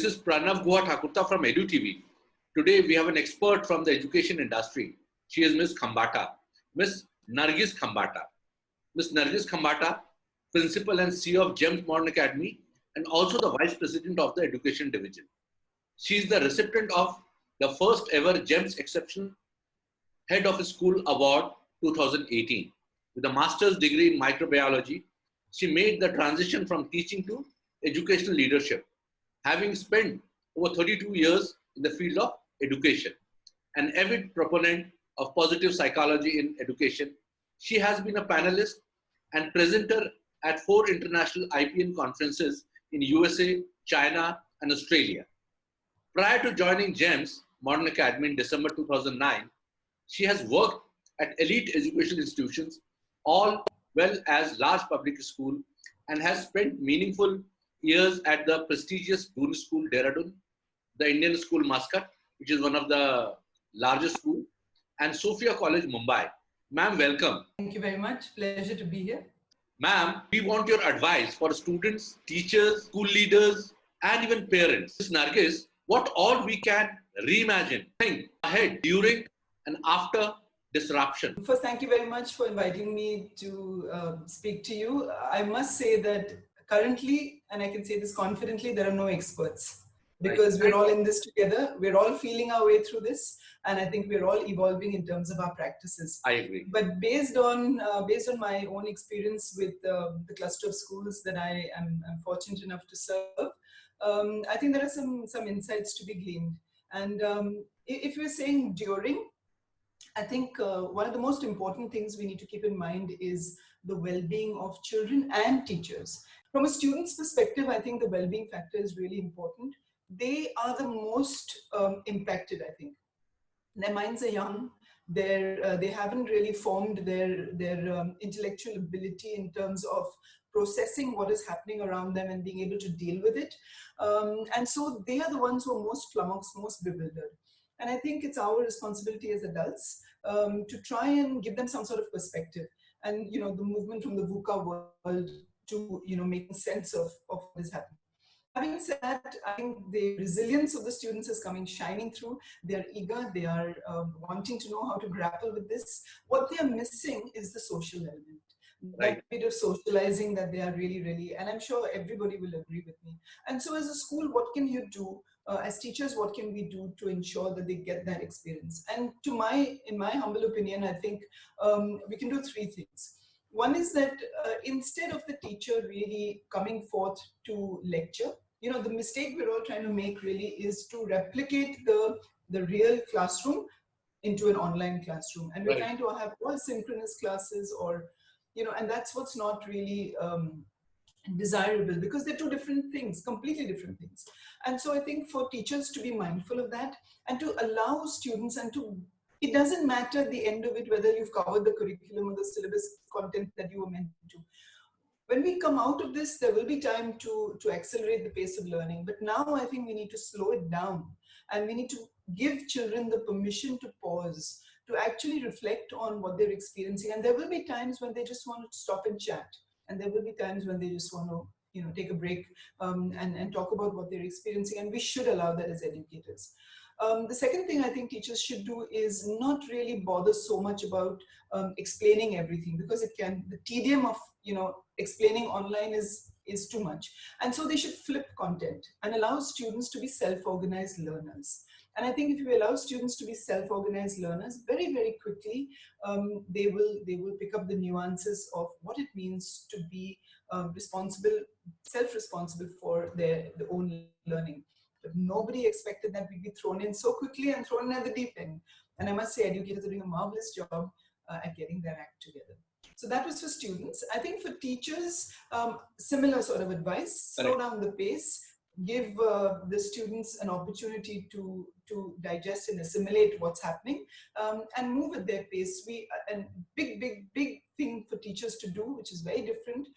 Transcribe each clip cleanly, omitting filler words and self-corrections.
This is Pranav Guha Thakurta from EduTV. Today we have an expert from the education industry. She is Ms. Khambatta, Ms. Nargish Khambatta. Ms. Nargish Khambatta, Principal and CEO of GEMS Modern Academy and also the Vice President of the Education Division. She is the recipient of the first ever GEMS Exceptional Head of a School Award 2018. With a master's degree in microbiology, she made the transition from teaching to educational leadership, having spent over 32 years in the field of education. An avid proponent of positive psychology in education, she has been a panelist and presenter at 4 international IPN conferences in USA, China, and Australia. Prior to joining GEMS Modern Academy in December 2009, she has worked at elite educational institutions, all well as large public schools, and has spent meaningful years at the prestigious Duni School, Dehradun, the Indian School, Muscat, which is one of the largest schools, and Sophia College, Mumbai. Ma'am, welcome. Thank you very much. Pleasure to be here. Ma'am, we want your advice for students, teachers, school leaders, and even parents. Ms. Nargis, what all we can reimagine, think ahead, during, and after disruption. First, thank you very much for inviting me to speak to you. I must say that currently, and I can say this confidently, there are no experts because we're all in this together. We're all feeling our way through this, and I think we're all evolving in terms of our practices. I agree. But based on my own experience with the cluster of schools that I am fortunate enough to serve, I think there are some insights to be gleaned. And if we're saying during, I think one of the most important things we need to keep in mind is the well-being of children and teachers. From a student's perspective, I think the well-being factor is really important. They are the most impacted, I think. Their minds are young. They haven't really formed their intellectual ability in terms of processing what is happening around them and being able to deal with it. And so they are the ones who are most flummoxed, most bewildered. And I think it's our responsibility as adults to try and give them some sort of perspective. And, you know, the movement from the VUCA world to, you know, making sense of what is happening. Having said that, I think the resilience of the students is shining through. They're eager, they are wanting to know how to grapple with this. What they are missing is the social element. Right. That bit of socializing that they are really, and I'm sure everybody will agree with me. And so as a school, what can you do? As teachers, what can we do to ensure that they get that experience? And in my humble opinion, I think we can do 3 things. One is that instead of the teacher really coming forth to lecture, you know, the mistake we're all trying to make really is to replicate the real classroom into an online classroom. And we're trying to have all synchronous classes or, you know, and that's what's not really desirable because they're 2 different things, completely different things. And so I think for teachers to be mindful of that and to allow students it doesn't matter at the end of it whether you've covered the curriculum or the syllabus content that you were meant to. When we come out of this, there will be time to accelerate the pace of learning. But now I think we need to slow it down and we need to give children the permission to pause, to actually reflect on what they're experiencing. And there will be times when they just want to stop and chat. And there will be times when they just want to, you know, take a break and talk about what they're experiencing. And we should allow that as educators. The second thing I think teachers should do is not really bother so much about explaining everything because the tedium of, you know, explaining online is too much. And so they should flip content and allow students to be self-organized learners. And I think if we allow students to be self-organized learners, very, very quickly, they will pick up the nuances of what it means to be self-responsible for their own learning. But nobody expected that we'd be thrown in so quickly and thrown in at the deep end. And I must say, educators are doing a marvelous job at getting their act together. So that was for students. I think for teachers, similar sort of advice, slow down the pace, give the students an opportunity to digest and assimilate what's happening and move at their pace. And big thing for teachers to do, which is very different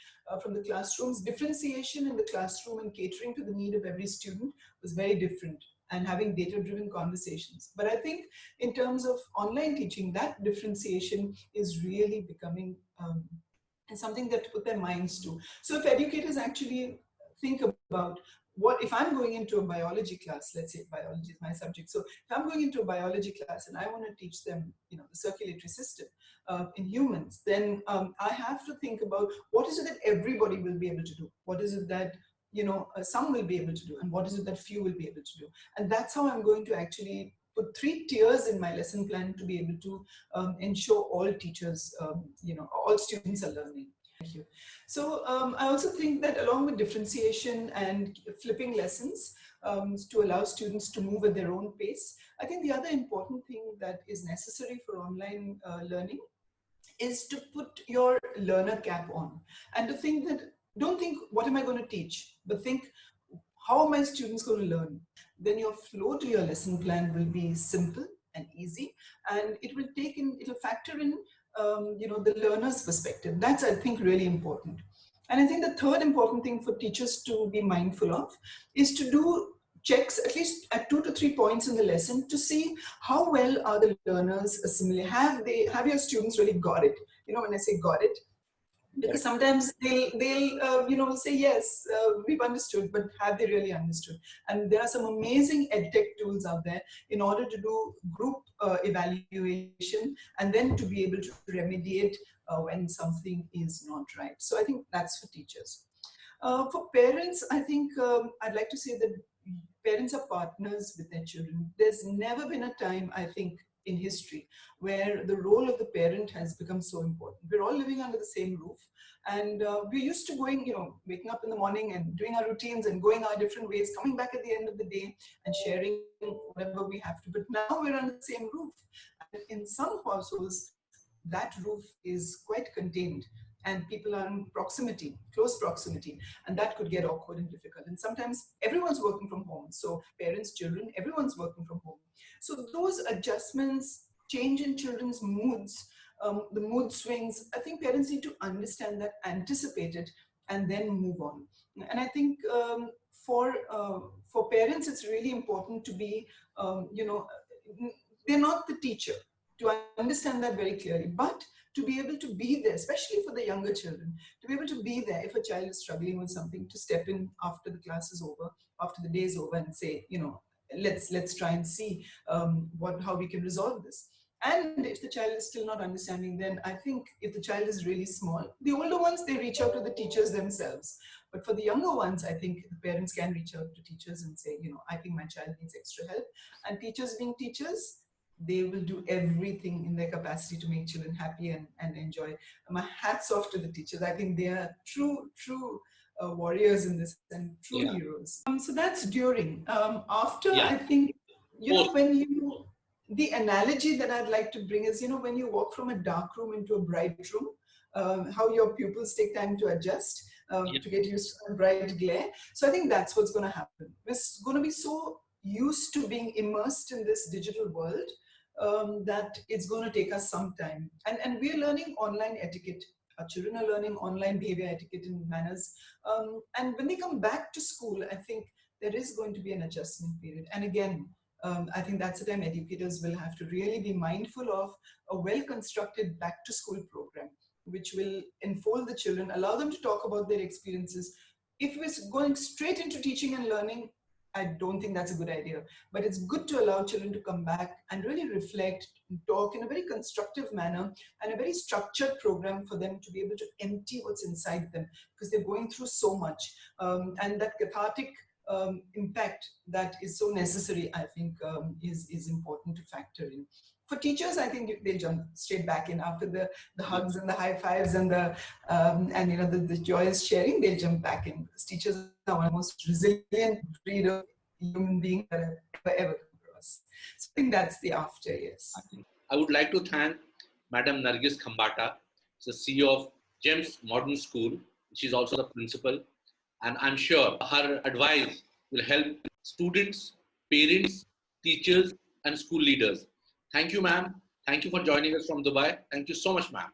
from the classrooms. Differentiation in the classroom and catering to the need of every student was very different and having data-driven conversations. But I think in terms of online teaching, that differentiation is really becoming something that to put their minds to. So if educators actually think about what if I'm going into a biology class, let's say biology is my subject. So if I'm going into a biology class and I want to teach them, the circulatory system in humans, then I have to think about what is it that everybody will be able to do? What is it that, some will be able to do? And what is it that few will be able to do? And that's how I'm going to actually put 3 tiers in my lesson plan to be able to ensure all teachers, all students are learning. Thank you. So I also think that along with differentiation and flipping lessons to allow students to move at their own pace, I think the other important thing that is necessary for online learning is to put your learner cap on and to think that, don't think, what am I going to teach? But think, how are my students going to learn? Then your flow to your lesson plan will be simple and easy, and it'll factor in, the learner's perspective. That's, I think, really important. And I think the third important thing for teachers to be mindful of is to do checks at least at 2 to 3 points in the lesson to see how well are the learners assimilate. Have your students really got it? When I say got it, because sometimes they'll say yes, we've understood, but have they really understood? And there are some amazing edtech tools out there in order to do group evaluation and then to be able to remediate when something is not right. So I think that's for teachers. For parents, I think I'd like to say that parents are partners with their children. There's never been a time, I think, in history where the role of the parent has become so important. We're all living under the same roof, and we're used to going, waking up in the morning and doing our routines and going our different ways, coming back at the end of the day and sharing whatever we have to. But now we're under the same roof. And in some households, that roof is quite contained and people are in proximity, close proximity, and that could get awkward and difficult. And sometimes everyone's working from home. So parents, children, everyone's working from home. So those adjustments, change in children's moods, the mood swings, I think parents need to understand that, anticipate it, and then move on. And I think for parents, it's really important to be, they're not the teacher, to understand that very clearly, but to be able to be there, especially for the younger children, to be able to be there if a child is struggling with something, to step in after the class is over, after the day is over, and say, let's try and see how we can resolve this. And if the child is still not understanding, then I think if the child is really small, the older ones, they reach out to the teachers themselves. But for the younger ones, I think the parents can reach out to teachers and say, I think my child needs extra help. And teachers being teachers, they will do everything in their capacity to make children happy and enjoy. My hats off to the teachers. I think they are true warriors in this and true heroes. So that's during. After, I think, the analogy that I'd like to bring is, when you walk from a dark room into a bright room, how your pupils take time to adjust, to get used to the bright glare. So I think that's what's going to happen. We're going to be so used to being immersed in this digital world that it's going to take us some time. And we're learning online etiquette. Our children are learning online behavior etiquette and manners. And when they come back to school, I think there is going to be an adjustment period. And again, I think that's the time educators will have to really be mindful of a well-constructed back-to-school program, which will enfold the children, allow them to talk about their experiences. If we're going straight into teaching and learning, I don't think that's a good idea. But it's good to allow children to come back and really reflect, talk in a very constructive manner, and a very structured program for them to be able to empty what's inside them, because they're going through so much. And that cathartic impact that is so necessary, I think, is important to factor in. For teachers, I think they'll jump straight back in after the hugs and the high fives and the joyous sharing. They'll jump back in, because teachers are one of the most resilient breed of human being that I've ever come across. So I think that's the after. Yes. I would like to thank Madam Nargish Khambatta, the CEO of GEMS Modern School. She's also the principal, and I'm sure her advice will help students, parents, teachers, and school leaders. Thank you, ma'am. Thank you for joining us from Dubai. Thank you so much, ma'am.